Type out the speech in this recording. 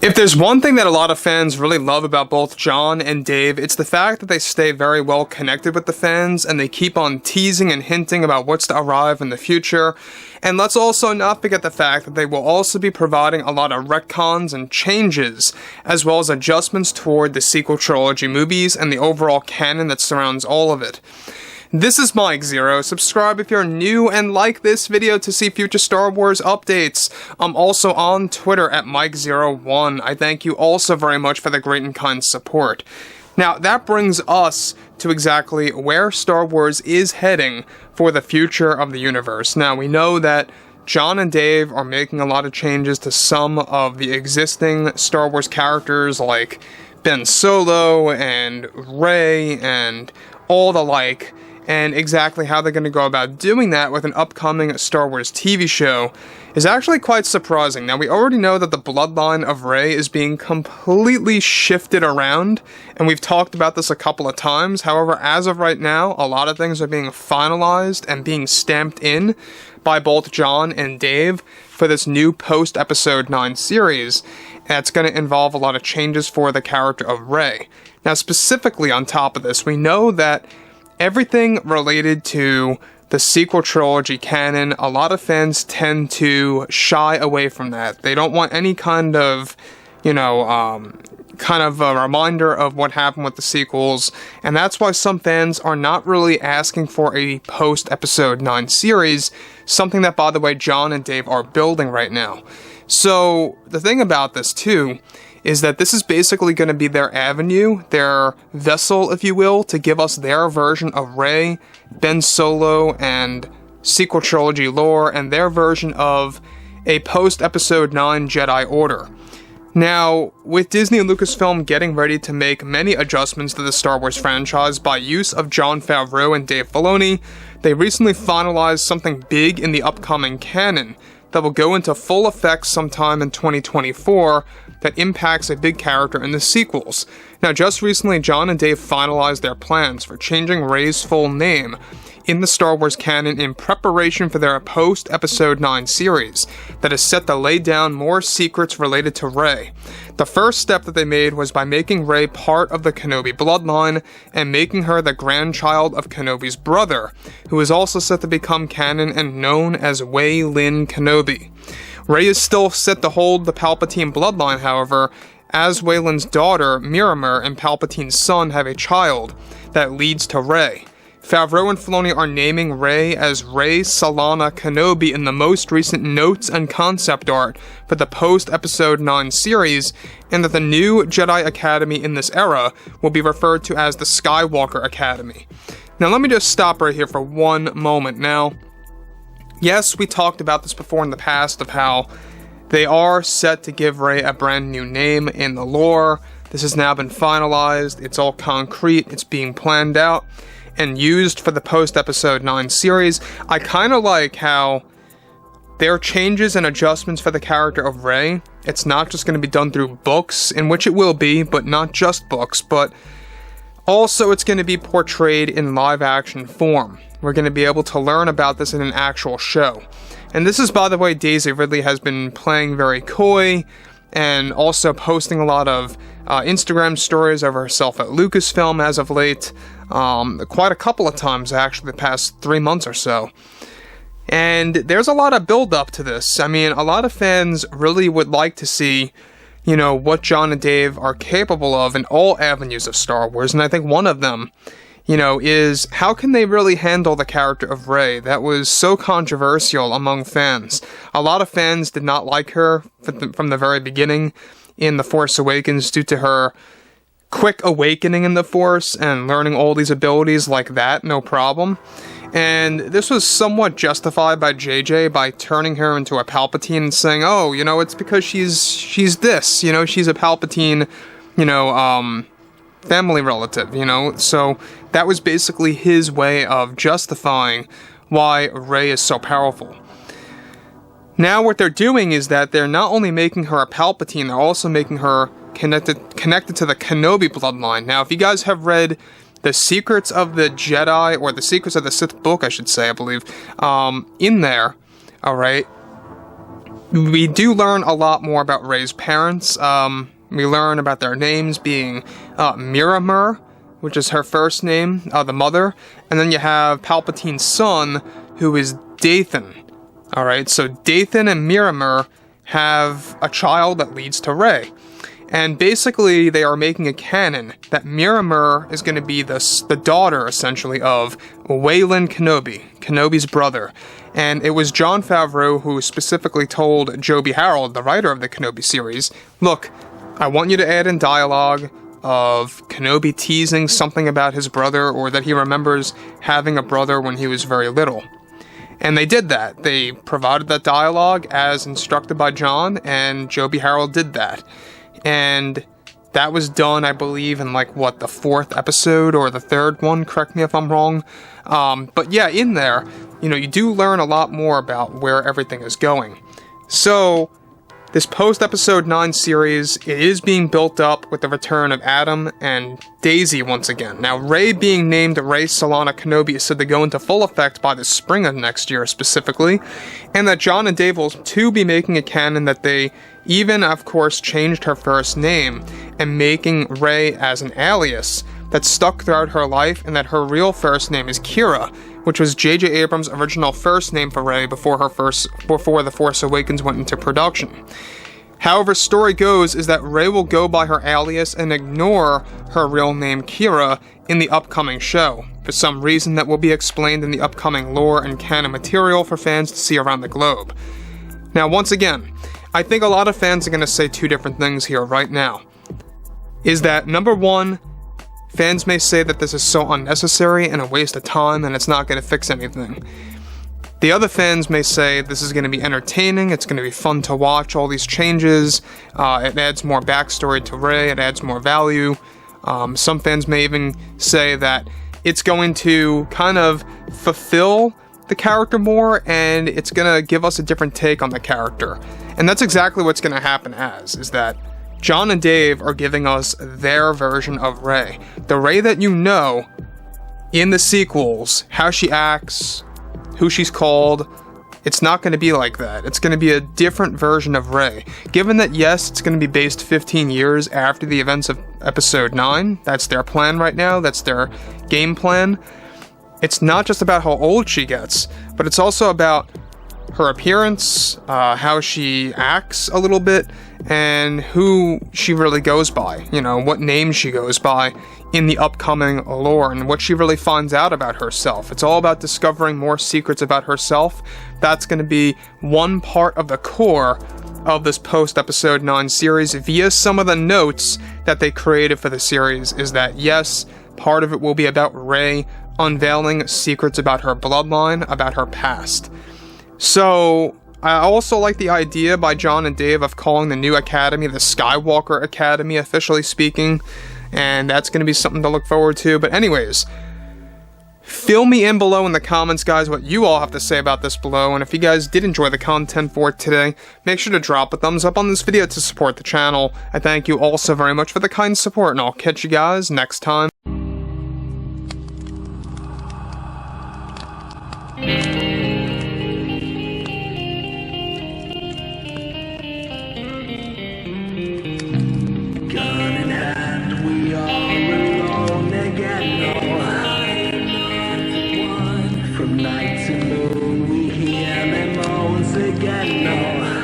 If there's one thing that a lot of fans really love about both Jon and Dave, it's the fact that they stay very well connected with the fans, and they keep on teasing and hinting about what's to arrive in the future. And let's also not forget the fact that they will also be providing a lot of retcons and changes, as well as adjustments toward the sequel trilogy movies and the overall canon that surrounds all of it. This is Mike Zero. Subscribe if you're new and like this video to see future Star Wars updates. I'm also on Twitter at Mike01. I thank you also very much for the great and kind support. Now, that brings us to exactly where Star Wars is heading for the future of the universe. Now, we know that Jon and Dave are making a lot of changes to some of the existing Star Wars characters like Ben Solo and Rey and all the like. And exactly how they're going to go about doing that with an upcoming Star Wars TV show is actually quite surprising. Now, we already know that the bloodline of Rey is being completely shifted around, and we've talked about this a couple of times. However, as of right now, a lot of things are being finalized and being stamped in by both Jon and Dave for this new post-Episode 9 series. That's going to involve a lot of changes for the character of Rey. Now, specifically on top of this, we know that everything related to the sequel trilogy canon, a lot of fans tend to shy away from that. They don't want any kind of, kind of a reminder of what happened with the sequels, and that's why some fans are not really asking for a post-Episode 9 series, something that, by the way, Jon and Dave are building right now. So, the thing about this, too, is that this is basically going to be their avenue, their vessel, if you will, to give us their version of Rey, Ben Solo, and sequel trilogy lore, and their version of a post-Episode 9 Jedi Order. Now, with Disney and Lucasfilm getting ready to make many adjustments to the Star Wars franchise by use of Jon Favreau and Dave Filoni, they recently finalized something big in the upcoming canon that will go into full effect sometime in 2024 that impacts a big character in the sequels. Now, just recently, Jon and Dave finalized their plans for changing Rey's full name in the Star Wars canon in preparation for their post-Episode 9 series that is set to lay down more secrets related to Rey. The first step that they made was by making Rey part of the Kenobi bloodline and making her the grandchild of Kenobi's brother, who is also set to become canon and known as Wei Lin Kenobi. Rey is still set to hold the Palpatine bloodline, however, as Wayland's daughter, Miramir, and Palpatine's son have a child that leads to Rey. Favreau and Filoni are naming Rey as Rey Solana Kenobi in the most recent notes and concept art for the post-Episode 9 series, and that the new Jedi Academy in this era will be referred to as the Skywalker Academy. Now, let me just stop right here for one moment. Now, yes, we talked about this before in the past of how they are set to give Rey a brand new name in the lore. This has now been finalized. It's all concrete. It's being planned out and used for the post-Episode 9 series. I kind of like how there are changes and adjustments for the character of Rey. It's not just going to be done through books, in which it will be, but not just books, but also it's going to be portrayed in live-action form. We're going to be able to learn about this in an actual show. And this is, by the way, Daisy Ridley has been playing very coy and also posting a lot of Instagram stories of herself at Lucasfilm as of late. Quite a couple of times, actually, the past 3 months or so. And there's a lot of build-up to this. I mean, a lot of fans really would like to see, what Jon and Dave are capable of in all avenues of Star Wars. And I think one of them, is how can they really handle the character of Rey? That was so controversial among fans. A lot of fans did not like her from the very beginning in The Force Awakens due to her quick awakening in the Force and learning all these abilities like that, no problem. And this was somewhat justified by JJ by turning her into a Palpatine and saying, oh, it's because she's this, she's a Palpatine, family relative, so that was basically his way of justifying why Rey is so powerful. Now what they're doing is that they're not only making her a Palpatine, they're also making her connected to the Kenobi bloodline. Now, if you guys have read The Secrets of the Jedi, or The Secrets of the Sith book, I should say, I believe, in there, alright, we do learn a lot more about Rey's parents. We learn about their names being Miramur, which is her first name, the mother, and then you have Palpatine's son, who is Dathan. Alright, so Dathan and Miramur have a child that leads to Rey. And basically, they are making a canon that Miramur is going to be the daughter, essentially, of Waylon Kenobi, Kenobi's brother. And it was Jon Favreau who specifically told Joby Harold, the writer of the Kenobi series, look, I want you to add in dialogue of Kenobi teasing something about his brother, or that he remembers having a brother when he was very little. And they did that. They provided that dialogue as instructed by Jon, and Joby Harold did that. And that was done, I believe, in like, the 4th episode or the 3rd one, correct me if I'm wrong. But yeah, in there, you do learn a lot more about where everything is going. So, this post-episode 9 series, it is being built up with the return of Adam and Daisy once again. Now, Rey being named Rey Solana Kenobi is said to go into full effect by the spring of next year specifically, and that Jon and Dave will too be making a canon that they even, of course, changed her first name and making Rey as an alias that stuck throughout her life, and that her real first name is Kira, which was J.J. Abrams' original first name for Rey before The Force Awakens went into production. However, story goes is that Rey will go by her alias and ignore her real name Kira in the upcoming show, for some reason that will be explained in the upcoming lore and canon material for fans to see around the globe. Now, once again, I think a lot of fans are going to say two different things here right now. Is that, number one, fans may say that this is so unnecessary and a waste of time and it's not going to fix anything. The other fans may say this is going to be entertaining, it's going to be fun to watch all these changes, it adds more backstory to Rey, it adds more value. Some fans may even say that it's going to kind of fulfill the character more, and it's going to give us a different take on the character. And that's exactly what's going to happen is that Jon and Dave are giving us their version of Rey. The Rey that you know in the sequels, how she acts, who she's called, it's not going to be like that. It's going to be a different version of Rey. Given that, yes, it's going to be based 15 years after the events of Episode 9, that's their plan right now, that's their game plan. It's not just about how old she gets, but it's also about her appearance, how she acts a little bit, and who she really goes by, what name she goes by in the upcoming lore, and what she really finds out about herself. It's all about discovering more secrets about herself. That's going to be one part of the core of this post-Episode 9 series via some of the notes that they created for the series, is that, yes, part of it will be about Rey unveiling secrets about her bloodline, about her past. So, I also like the idea by Jon and Dave of calling the new academy the Skywalker Academy, officially speaking, and that's going to be something to look forward to. But anyways, fill me in below in the comments, guys, what you all have to say about this below, and if you guys did enjoy the content for today, make sure to drop a thumbs up on this video to support the channel. I thank you all so very much for the kind support, and I'll catch you guys next time. From night to moon, we hear them moans again. No.